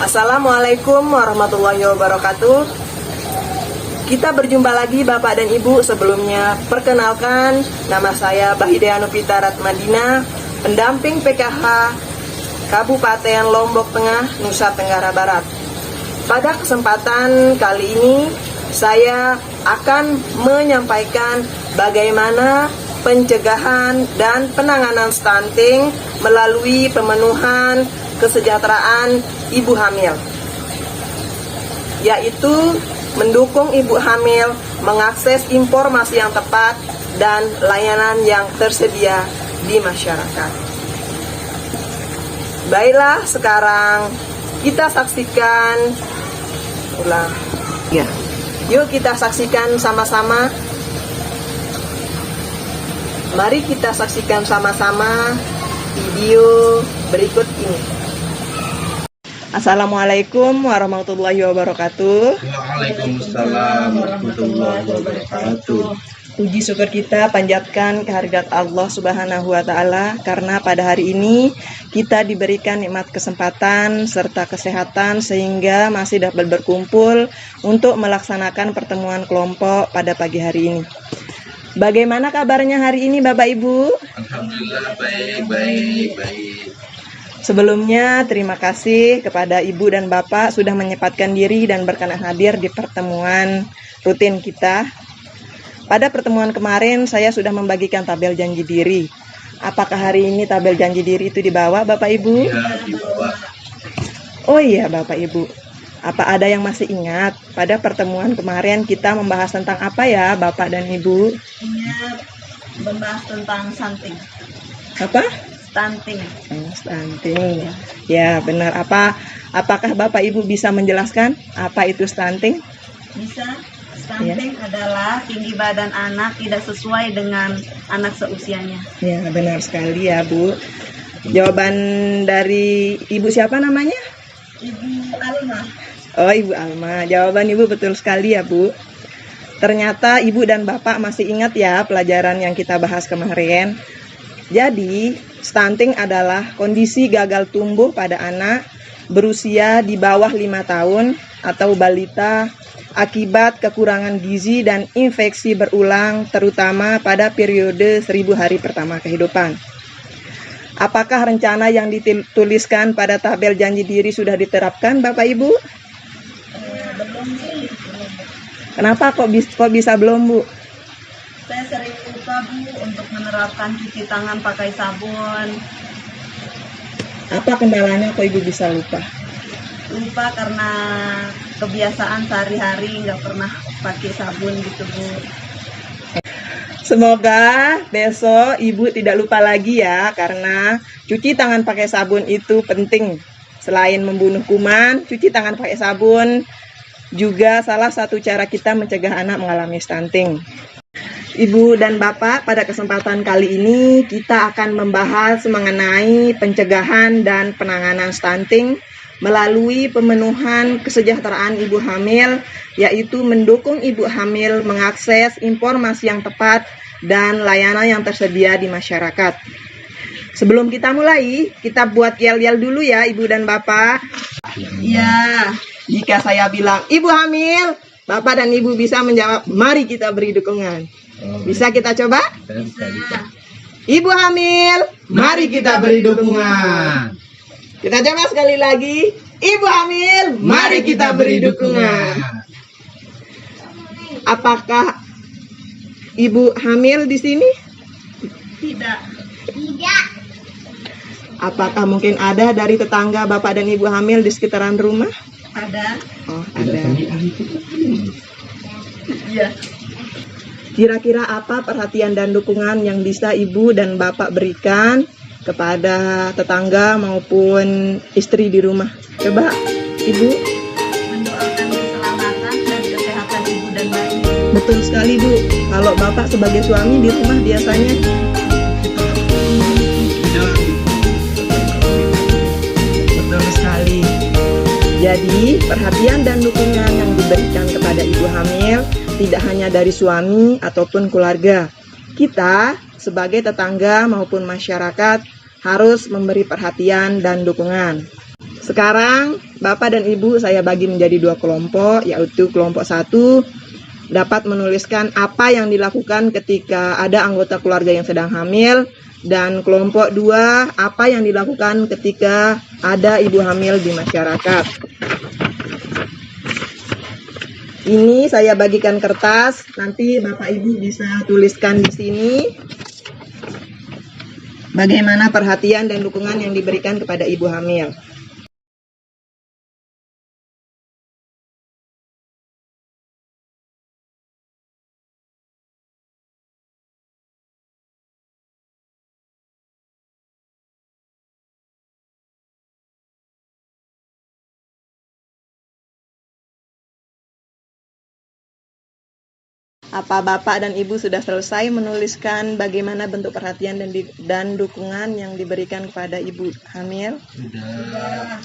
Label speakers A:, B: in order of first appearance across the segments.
A: Assalamualaikum warahmatullahi wabarakatuh. Kita berjumpa lagi Bapak dan Ibu. Sebelumnya perkenalkan, nama saya Bahidaya Nupita Ratmadina, pendamping PKH Kabupaten Lombok Tengah, Nusa Tenggara Barat. Pada kesempatan kali ini saya akan menyampaikan bagaimana pencegahan dan penanganan stunting melalui pemenuhan kesejahteraan ibu hamil, yaitu mendukung ibu hamil mengakses informasi yang tepat dan layanan yang tersedia di masyarakat. Baiklah, sekarang kita saksikan Yuk kita saksikan sama-sama. Mari kita saksikan sama-sama video berikut ini. Assalamualaikum warahmatullahi wabarakatuh.
B: Waalaikumsalam warahmatullahi wabarakatuh.
A: Puji syukur kita panjatkan kehadirat Allah Subhanahu wa Ta'ala, karena pada hari ini kita diberikan nikmat kesempatan serta kesehatan sehingga masih dapat berkumpul untuk melaksanakan pertemuan kelompok pada pagi hari ini. Bagaimana kabarnya hari ini Bapak Ibu?
B: Alhamdulillah baik.
A: Sebelumnya terima kasih kepada Ibu dan Bapak sudah menyempatkan diri dan berkenan hadir di pertemuan rutin kita. Pada pertemuan kemarin saya sudah membagikan tabel janji diri. Apakah hari ini tabel janji diri itu dibawa Bapak Ibu?
B: Ya, dibawa.
A: Oh iya Bapak Ibu. Apa ada yang masih ingat pada pertemuan kemarin kita membahas tentang apa ya Bapak dan Ibu?
C: Ingat, membahas tentang stunting.
A: Apa?
C: Stunting.
A: Stunting. Ya benar. Apakah Bapak Ibu bisa menjelaskan apa itu stunting?
C: Bisa. Stunting adalah tinggi badan anak tidak sesuai dengan anak seusianya.
A: Ya benar sekali ya Bu. Jawaban dari Ibu siapa namanya?
C: Ibu Alma.
A: Oh Ibu Alma. Jawaban Ibu betul sekali ya Bu. Ternyata Ibu dan Bapak masih ingat ya pelajaran yang kita bahas kemarin. Jadi stunting adalah kondisi gagal tumbuh pada anak berusia di bawah 5 tahun atau balita akibat kekurangan gizi dan infeksi berulang, terutama pada periode 1000 hari pertama kehidupan. Apakah rencana yang dituliskan pada tabel janji diri sudah diterapkan Bapak Ibu?
C: Belum sih.
A: Kenapa kok bisa belum Bu?
C: Saya sering lupa Bu untuk menerapkan cuci tangan pakai sabun.
A: Apa kendalanya kok Ibu bisa lupa?
C: Lupa karena kebiasaan sehari-hari nggak pernah pakai sabun gitu Bu.
A: Semoga besok Ibu tidak lupa lagi ya, karena cuci tangan pakai sabun itu penting. Selain membunuh kuman, cuci tangan pakai sabun juga salah satu cara kita mencegah anak mengalami stunting. Ibu dan Bapak, pada kesempatan kali ini kita akan membahas mengenai pencegahan dan penanganan stunting melalui pemenuhan kesejahteraan ibu hamil, yaitu mendukung ibu hamil mengakses informasi yang tepat dan layanan yang tersedia di masyarakat. Sebelum kita mulai, kita buat yel-yel dulu ya Ibu dan Bapak. Ya, jika saya bilang ibu hamil, Bapak dan Ibu bisa menjawab, mari kita beri dukungan. Bisa kita coba?
B: Bisa.
A: Ibu hamil,
B: Mari kita beri dukungan.
A: kita coba sekali lagi. Ibu hamil,
B: Mari kita beri dukungan.
A: Apakah Ibu hamil di sini?
C: Tidak.
A: Apakah mungkin ada dari tetangga Bapak dan Ibu hamil di sekitaran rumah?
C: Ada.
A: Oh, ada.
C: Iya.
A: Kira-kira apa perhatian dan dukungan yang bisa Ibu dan Bapak berikan kepada tetangga maupun istri di rumah? Coba Ibu.
C: Mendoakan keselamatan dan kesehatan ibu dan bayi.
A: Betul sekali Bu. Kalau Bapak sebagai suami di rumah biasanya betul sekali. Jadi perhatian dan dukungan yang diberikan kepada ibu hamil tidak hanya dari suami ataupun keluarga. Kita sebagai tetangga maupun masyarakat harus memberi perhatian dan dukungan. Sekarang Bapak dan Ibu saya bagi menjadi 2 kelompok, yaitu kelompok 1 dapat menuliskan apa yang dilakukan ketika ada anggota keluarga yang sedang hamil, dan kelompok 2 apa yang dilakukan ketika ada ibu hamil di masyarakat. Ini saya bagikan kertas, nanti Bapak Ibu bisa tuliskan di sini bagaimana perhatian dan dukungan yang diberikan kepada ibu hamil. Apa Bapak dan Ibu sudah selesai menuliskan bagaimana bentuk perhatian dan dukungan yang diberikan kepada ibu hamil?
B: Sudah.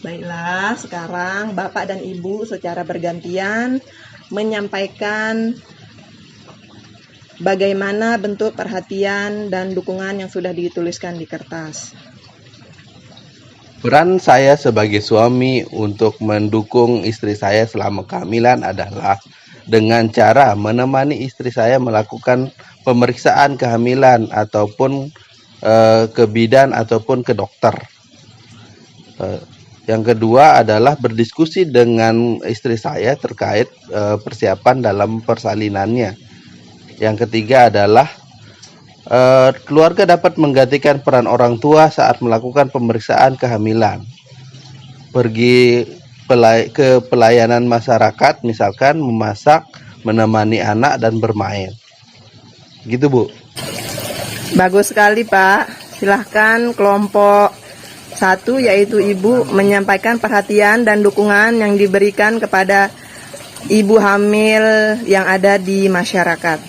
A: Baiklah, sekarang Bapak dan Ibu secara bergantian menyampaikan bagaimana bentuk perhatian dan dukungan yang sudah dituliskan di kertas.
D: Peran saya sebagai suami untuk mendukung istri saya selama kehamilan adalah dengan cara menemani istri saya melakukan pemeriksaan kehamilan ataupun ke bidan ataupun ke dokter. Yang kedua adalah berdiskusi dengan istri saya terkait persiapan dalam persalinannya. Yang ketiga adalah keluarga dapat menggantikan peran orang tua saat melakukan pemeriksaan kehamilan. Pergi ke pelayanan masyarakat, misalkan memasak, menemani anak, dan bermain. Gitu, Bu.
A: Bagus sekali, Pak. Silahkan kelompok 1, yaitu Ibu, menyampaikan perhatian dan dukungan yang diberikan kepada ibu hamil yang ada di masyarakat.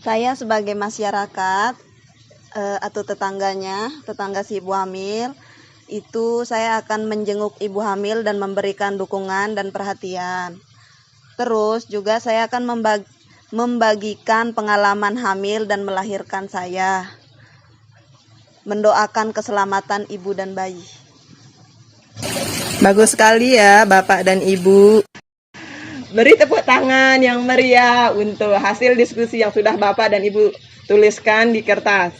C: Saya sebagai masyarakat atau tetangga si ibu hamil, itu saya akan menjenguk ibu hamil dan memberikan dukungan dan perhatian. Terus juga saya akan membagikan pengalaman hamil dan melahirkan saya. Mendoakan keselamatan ibu dan bayi.
A: Bagus sekali ya Bapak dan Ibu. Beri tepuk tangan yang meriah untuk hasil diskusi yang sudah Bapak dan Ibu tuliskan di kertas.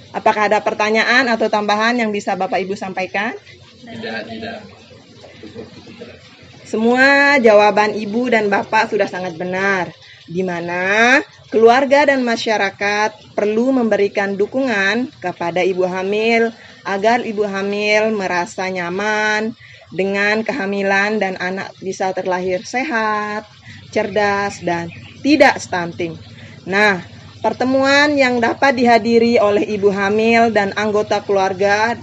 A: Apakah ada pertanyaan atau tambahan yang bisa Bapak Ibu sampaikan?
B: Tidak.
A: Semua jawaban Ibu dan Bapak sudah sangat benar, di mana keluarga dan masyarakat perlu memberikan dukungan kepada ibu hamil agar ibu hamil merasa nyaman dengan kehamilan dan anak bisa terlahir sehat, cerdas, dan tidak stunting. Nah, pertemuan yang dapat dihadiri oleh ibu hamil dan anggota keluarga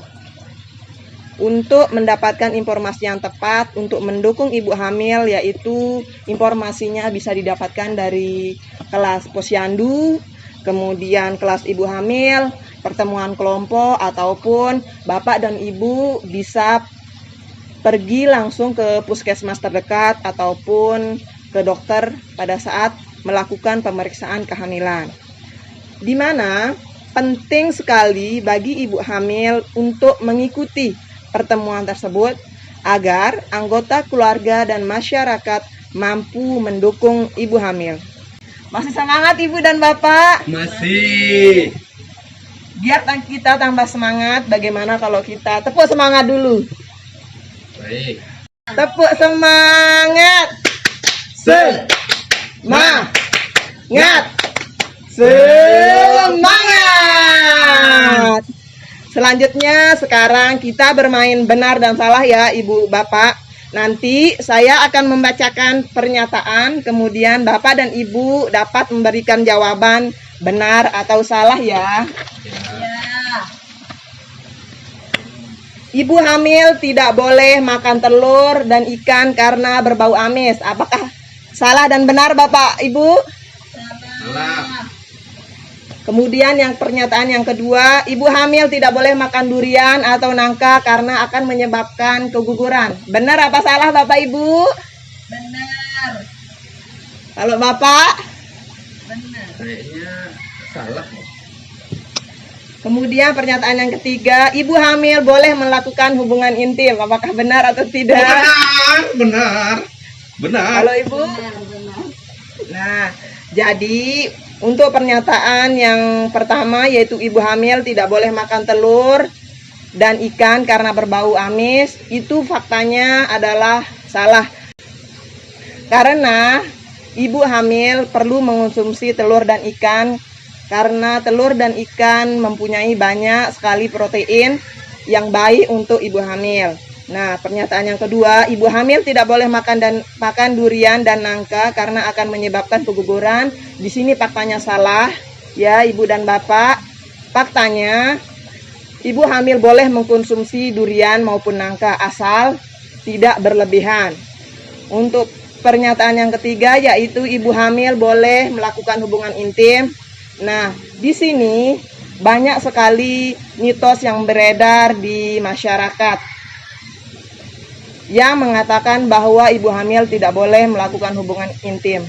A: untuk mendapatkan informasi yang tepat untuk mendukung ibu hamil, yaitu informasinya bisa didapatkan dari kelas posyandu, kemudian kelas ibu hamil, pertemuan kelompok, ataupun Bapak dan Ibu bisa pergi langsung ke puskesmas terdekat ataupun ke dokter pada saat melakukan pemeriksaan kehamilan. Di mana penting sekali bagi ibu hamil untuk mengikuti pertemuan tersebut agar anggota keluarga dan masyarakat mampu mendukung ibu hamil. Masih semangat Ibu dan Bapak?
B: Masih.
A: Biar kita tambah semangat, bagaimana kalau kita tepuk semangat dulu?
B: Baik.
A: Tepuk semangat. Semangat. Selanjutnya sekarang kita bermain benar dan salah ya Ibu Bapak. Nanti saya akan membacakan pernyataan, kemudian Bapak dan Ibu dapat memberikan jawaban benar atau salah ya. Ibu hamil tidak boleh makan telur dan ikan karena berbau amis. Apakah salah dan benar Bapak Ibu?
B: Salah.
A: Kemudian yang pernyataan yang kedua, ibu hamil tidak boleh makan durian atau nangka karena akan menyebabkan keguguran. Benar apa salah Bapak Ibu?
C: Benar.
A: Kalau Bapak?
C: Benar.
B: Kayaknya salah.
A: Kemudian pernyataan yang ketiga, ibu hamil boleh melakukan hubungan intim. Apakah benar atau tidak?
B: Benar.
A: Halo ibu. Nah, jadi untuk pernyataan yang pertama yaitu ibu hamil tidak boleh makan telur dan ikan karena berbau amis, itu faktanya adalah salah. Karena ibu hamil perlu mengonsumsi telur dan ikan karena telur dan ikan mempunyai banyak sekali protein yang baik untuk ibu hamil. Nah, pernyataan yang kedua, ibu hamil tidak boleh makan durian dan nangka karena akan menyebabkan keguguran. Di sini faktanya salah, ya ibu dan bapak. Faktanya, ibu hamil boleh mengkonsumsi durian maupun nangka asal tidak berlebihan. Untuk pernyataan yang ketiga yaitu ibu hamil boleh melakukan hubungan intim. Nah, di sini banyak sekali mitos yang beredar di masyarakat yang mengatakan bahwa ibu hamil tidak boleh melakukan hubungan intim.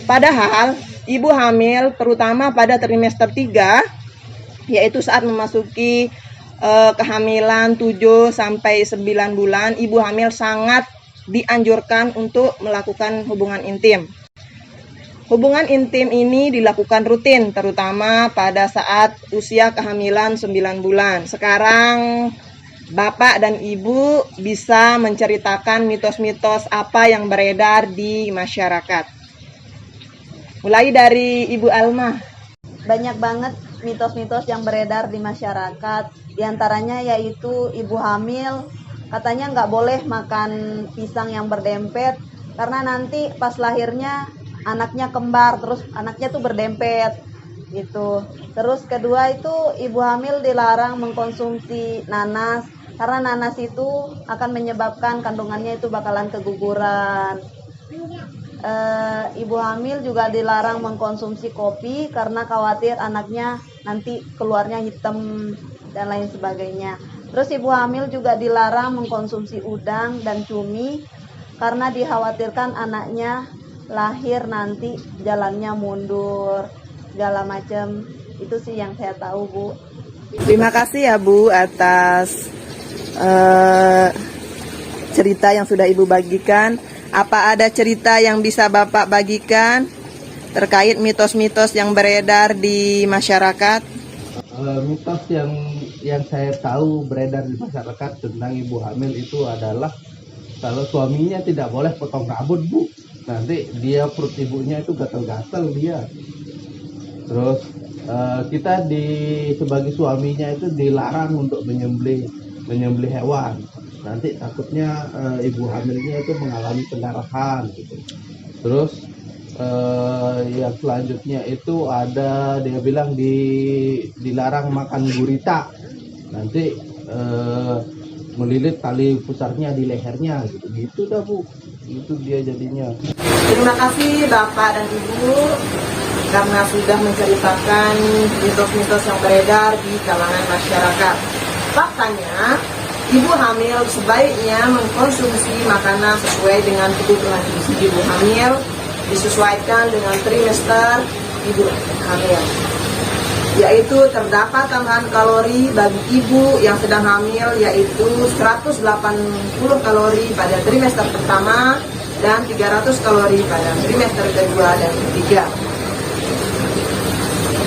A: Padahal, ibu hamil terutama pada trimester 3, yaitu saat memasuki kehamilan 7 sampai 9 bulan, ibu hamil sangat dianjurkan untuk melakukan hubungan intim. Hubungan intim ini dilakukan rutin, terutama pada saat usia kehamilan 9 bulan. Sekarang, Bapak dan Ibu bisa menceritakan mitos-mitos apa yang beredar di masyarakat. Mulai dari Ibu Alma.
C: Banyak banget mitos-mitos yang beredar di masyarakat. Di antaranya yaitu ibu hamil katanya nggak boleh makan pisang yang berdempet karena nanti pas lahirnya anaknya kembar, terus anaknya tuh berdempet gitu. Terus kedua itu ibu hamil dilarang mengkonsumsi nanas karena nanas itu akan menyebabkan kandungannya itu bakalan keguguran. Ibu hamil juga dilarang mengkonsumsi kopi karena khawatir anaknya nanti keluarnya hitam dan lain sebagainya. Terus ibu hamil juga dilarang mengkonsumsi udang dan cumi karena dikhawatirkan anaknya lahir nanti jalannya mundur, segala macam. Itu sih yang saya tahu, Bu.
A: Terima kasih ya Bu atas cerita yang sudah Ibu bagikan. Apa ada cerita yang bisa Bapak bagikan terkait mitos-mitos yang beredar di masyarakat?
D: Mitos yang saya tahu beredar di masyarakat tentang ibu hamil itu adalah kalau suaminya tidak boleh potong rambut, Bu. Nanti dia perut ibunya itu gatal-gatal dia. Terus kita sebagai suaminya itu dilarang untuk menyembelih hewan. Nanti takutnya ibu hamilnya itu mengalami pendarahan gitu. Terus yang selanjutnya itu ada dia bilang dilarang makan gurita. Nanti melilit tali pusarnya di lehernya gitu dah, Bu. Itu dia jadinya.
A: Terima kasih Bapak dan Ibu karena sudah menceritakan mitos-mitos yang beredar di kalangan masyarakat. Faktanya, ibu hamil sebaiknya mengkonsumsi makanan sesuai dengan kebutuhan ibu hamil, disesuaikan dengan trimester ibu hamil. Yaitu terdapat tambahan kalori bagi ibu yang sedang hamil yaitu 180 kalori pada trimester pertama dan 300 kalori pada trimester kedua dan ketiga.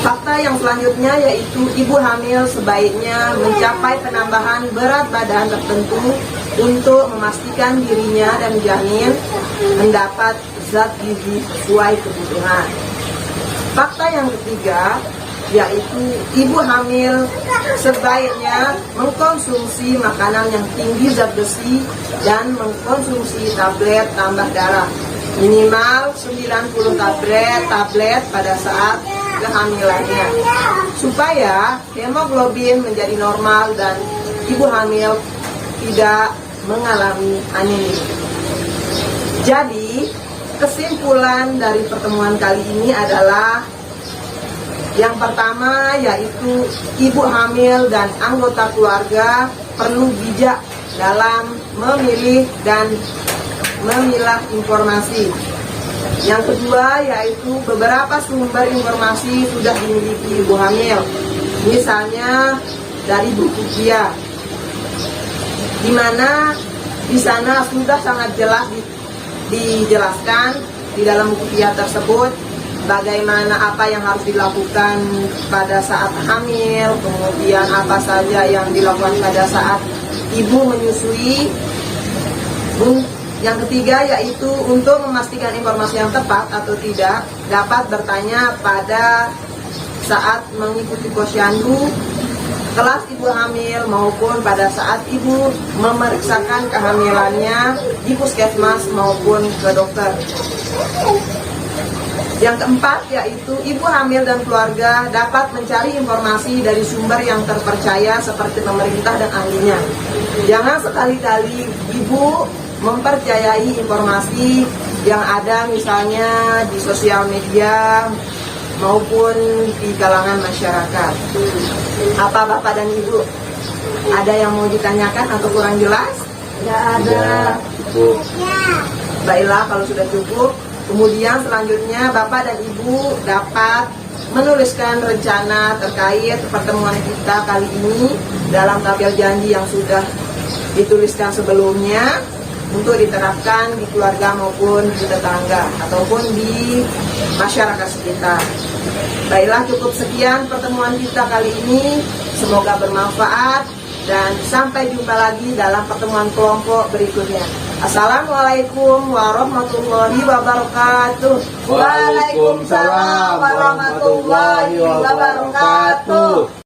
A: Fakta yang selanjutnya yaitu ibu hamil sebaiknya mencapai penambahan berat badan tertentu untuk memastikan dirinya dan janin mendapat zat gizi sesuai kebutuhan. Fakta yang ketiga yaitu ibu hamil sebaiknya mengkonsumsi makanan yang tinggi zat besi dan mengkonsumsi tablet tambah darah minimal 90 tablet pada saat kehamilannya supaya hemoglobin menjadi normal dan ibu hamil tidak mengalami anemia. Jadi kesimpulan dari pertemuan kali ini adalah yang pertama yaitu ibu hamil dan anggota keluarga perlu bijak dalam memilih dan memilah informasi. Yang kedua yaitu beberapa sumber informasi sudah dimiliki ibu hamil. Misalnya dari buku Kia, di mana di sana sudah sangat jelas dijelaskan di dalam buku Kia tersebut bagaimana apa yang harus dilakukan pada saat hamil, kemudian apa saja yang dilakukan pada saat ibu menyusui. Yang ketiga yaitu untuk memastikan informasi yang tepat atau tidak, dapat bertanya pada saat mengikuti posyandu, kelas ibu hamil, maupun pada saat ibu memeriksakan kehamilannya di puskesmas maupun ke dokter. Yang keempat yaitu ibu hamil dan keluarga dapat mencari informasi dari sumber yang terpercaya seperti pemerintah dan ahlinya. Jangan sekali-kali ibu mempercayai informasi yang ada misalnya di sosial media maupun di kalangan masyarakat. Apa Bapak dan Ibu? Ada yang mau ditanyakan atau kurang jelas? Tidak ada.
D: cukup.
A: Baiklah, kalau sudah cukup, kemudian selanjutnya Bapak dan Ibu dapat menuliskan rencana terkait pertemuan kita kali ini dalam tabel janji yang sudah dituliskan sebelumnya untuk diterapkan di keluarga maupun di tetangga ataupun di masyarakat sekitar. Baiklah, cukup sekian pertemuan kita kali ini. Semoga bermanfaat dan sampai jumpa lagi dalam pertemuan kelompok berikutnya. Assalamualaikum warahmatullahi wabarakatuh.
D: Waalaikumsalam warahmatullahi wabarakatuh.